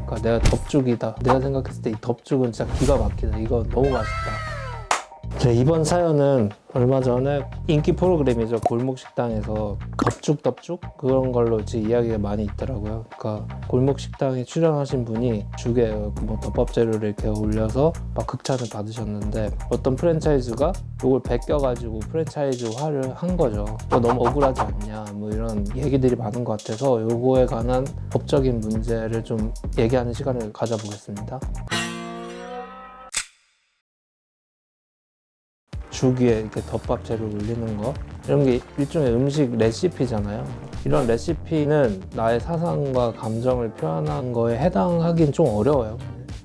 그러니까 내가 덥죽이다. 내가 생각했을 때 이 덥죽은 진짜 기가 막히다. 이거 너무 맛있다. 제 이번 사연은 얼마 전에 인기 프로그램이죠. 골목식당에서 덥죽 그런 걸로 제 이야기가 많이 있더라고요. 그러니까 골목식당에 출연하신 분이 죽에 뭐 덮밥 재료를 이렇게 올려서 막 극찬을 받으셨는데 어떤 프랜차이즈가 이걸 베껴가지고 프랜차이즈화를 한 거죠. 너무 억울하지 않냐 뭐 이런 얘기들이 많은 것 같아서 요거에 관한 법적인 문제를 좀 얘기하는 시간을 가져보겠습니다. 죽 위에 이렇게 덮밥 재료 올리는 거 이런 게 일종의 음식 레시피잖아요. 이런 레시피는 나의 사상과 감정을 표현한 거에 해당하긴 좀 어려워요.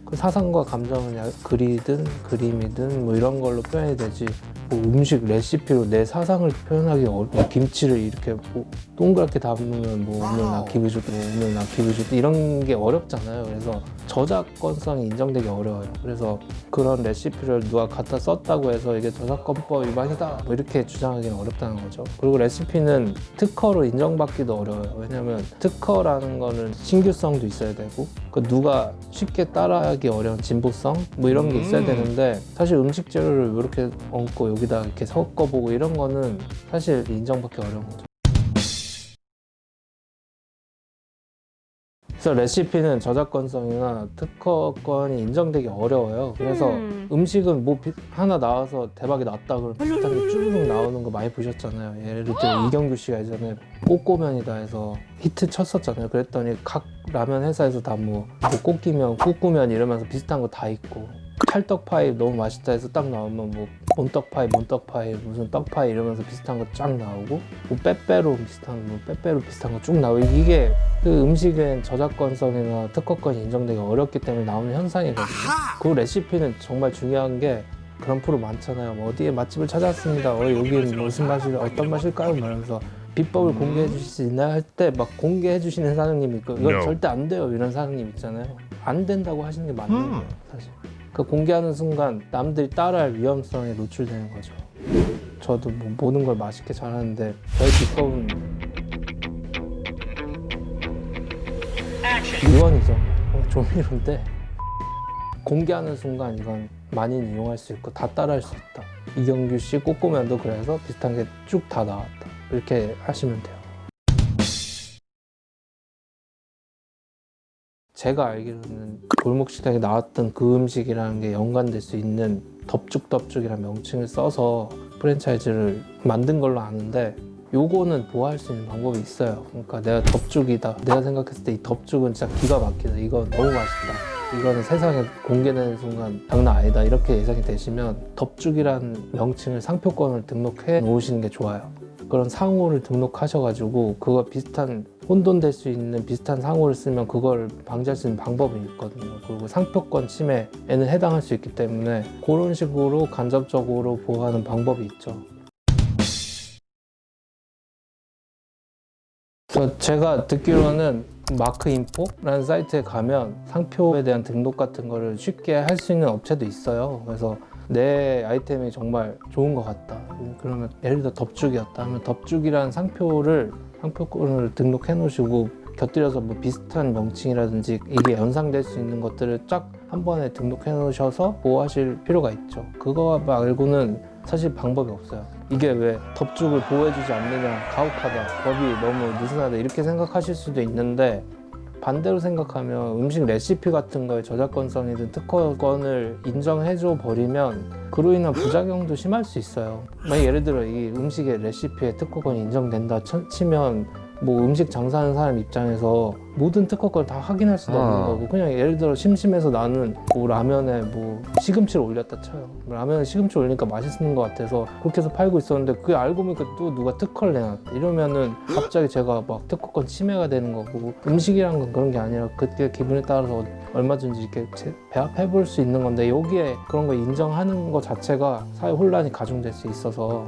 그 사상과 감정은 글이든 그림이든 뭐 이런 걸로 표현이 되지 뭐 음식 레시피로 내 사상을 표현하기 어려워. 김치를 이렇게 뭐 동그랗게 담으면 뭐 오늘 나 기분 좋다, 오늘 나 기분 좋다 이런 게 어렵잖아요. 그래서 저작권성이 인정되기 어려워요. 그래서 그런 레시피를 누가 갖다 썼다고 해서 이게 저작권법 위반이다 뭐 이렇게 주장하기는 어렵다는 거죠. 그리고 레시피는 특허로 인정받기도 어려워요. 왜냐면 특허라는 거는 신규성도 있어야 되고 누가 쉽게 따라하기 어려운 진보성 뭐 이런 게 있어야 되는데 사실 음식 재료를 이렇게 얹고 여기다 이렇게 섞어보고 이런 거는 사실 인정받기 어려운 거죠. 그래서 레시피는 저작권성이나 특허권이 인정되기 어려워요. 그래서 음식은 뭐 하나 나와서 대박이 났다 그러면 비슷하게 쭉 나오는 거 많이 보셨잖아요. 예를 들어 이경규 씨가 예전에 꼬꼬면이다 해서 히트 쳤었잖아요. 그랬더니 각 라면 회사에서 다 뭐 꼬끼면, 꾸꾸면 이러면서 비슷한 거 다 있고 찰떡파이 너무 맛있다 해서 딱 나오면 뭐 몬떡파이, 무슨 떡파이 이러면서 비슷한 거 쫙 나오고 뭐 빼빼로 비슷한 거 쭉 나오고 이게 그 음식엔 저작권성이나 특허권이 인정되기 어렵기 때문에 나오는 현상이거든요. 그 레시피는 정말 중요한 게 그런 프로 많잖아요. 뭐 어디에 맛집을 찾았습니다. 여기는 무슨 맛이 어떤 맛일까요? 말하면서 비법을 공개해 주실 수 있나요? 할 때 막 공개해 주시는 사장님이 있고 이건 절대 안 돼요 이런 사장님 있잖아요. 안 된다고 하시는 게 맞는 거예요 사실. 그 공개하는 순간 남들이 따라할 위험성에 노출되는 거죠. 저도 뭐 모든 걸 맛있게 잘하는데 저의 비법은 유언이죠. 조미료인데 공개하는 순간 이건 많이 이용할 수 있고 다 따라할 수 있다. 이경규 씨 꼬꼬면도 그래서 비슷한 게 쭉 다 나왔다. 이렇게 하시면 돼요. 제가 알기로는 골목식당에 나왔던 그 음식이라는 게 연관될 수 있는 덥죽이라는 명칭을 써서 프랜차이즈를 만든 걸로 아는데 요거는 보호할 수 있는 방법이 있어요. 그러니까 내가 덥죽이다. 내가 생각했을 때 이 덥죽은 진짜 기가 막히다. 이거 너무 맛있다. 이거는 세상에 공개되는 순간 장난 아니다. 이렇게 예상이 되시면 덥죽이라는 명칭을 상표권을 등록해 놓으시는 게 좋아요. 그런 상호를 등록하셔가지고 그거 비슷한 혼돈될 수 있는 비슷한 상호를 쓰면 그걸 방지할 수 있는 방법이 있거든요. 그리고 상표권 침해에는 해당할 수 있기 때문에 그런 식으로 간접적으로 보호하는 방법이 있죠. 그래서 제가 듣기로는 마크인포라는 사이트에 가면 상표에 대한 등록 같은 거를 쉽게 할 수 있는 업체도 있어요. 그래서 내 아이템이 정말 좋은 것 같다. 그러면 예를 들어 덥죽이었다 하면 덥죽이라는 상표권을 등록해 놓으시고 곁들여서 뭐 비슷한 명칭이라든지 이게 연상될 수 있는 것들을 쫙 한 번에 등록해 놓으셔서 보호하실 필요가 있죠. 그거 말고는 사실 방법이 없어요. 이게 왜 덥죽을 보호해주지 않느냐, 가혹하다, 법이 너무 느슨하다 이렇게 생각하실 수도 있는데 반대로 생각하면 음식 레시피 같은 거에 저작권성이든 특허권을 인정해줘 버리면 그로 인한 부작용도 심할 수 있어요. 만약 예를 들어 이 음식의 레시피에 특허권이 인정된다 치면 뭐 음식 장사하는 사람 입장에서 모든 특허권을 다 확인할 수도 없는 거고 그냥 예를 들어 심심해서 나는 뭐 라면에 뭐 시금치를 올렸다 쳐요. 라면에 시금치 올리니까 맛있는 것 같아서 그렇게 해서 팔고 있었는데 그게 알고 보니까 또 누가 특허를 내놨다 이러면은 갑자기 제가 막 특허권 침해가 되는 거고 음식이란 건 그런 게 아니라 그때 기분에 따라서 얼마든지 이렇게 배합해 볼 수 있는 건데 여기에 그런 거 인정하는 것 자체가 사회 혼란이 가중될 수 있어서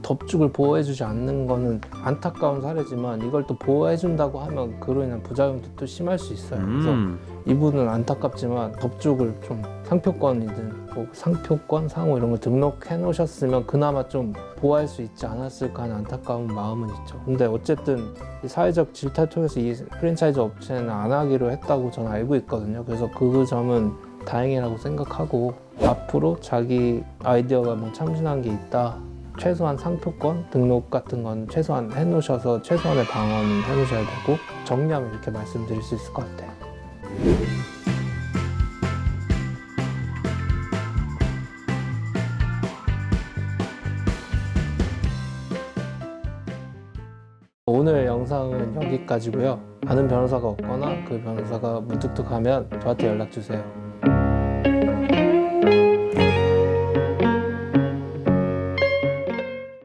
덥죽을 보호해주지 않는 거는 안타까운 사례지만 이걸 또 보호해준다고 하면 그로 인한 부작용도 또 심할 수 있어요. 그래서 이분은 안타깝지만 덥죽을 좀 상표권이든 뭐 상표권, 상호 이런 걸 등록해 놓으셨으면 그나마 좀 보호할 수 있지 않았을까 하는 안타까운 마음은 있죠. 근데 어쨌든 이 사회적 질타를 통해서 이 프랜차이즈 업체는 안 하기로 했다고 저는 알고 있거든요. 그래서 그 점은 다행이라고 생각하고 앞으로 자기 아이디어가 뭐 참신한 게 있다, 최소한 상표권 등록 같은 건 최소한 해놓으셔서 최소한의 방어는 해놓으셔야 되고 정리하면 이렇게 말씀드릴 수 있을 것 같아요. 오늘 영상은 여기까지고요. 아는 변호사가 없거나 그 변호사가 무뚝뚝하면 저한테 연락 주세요.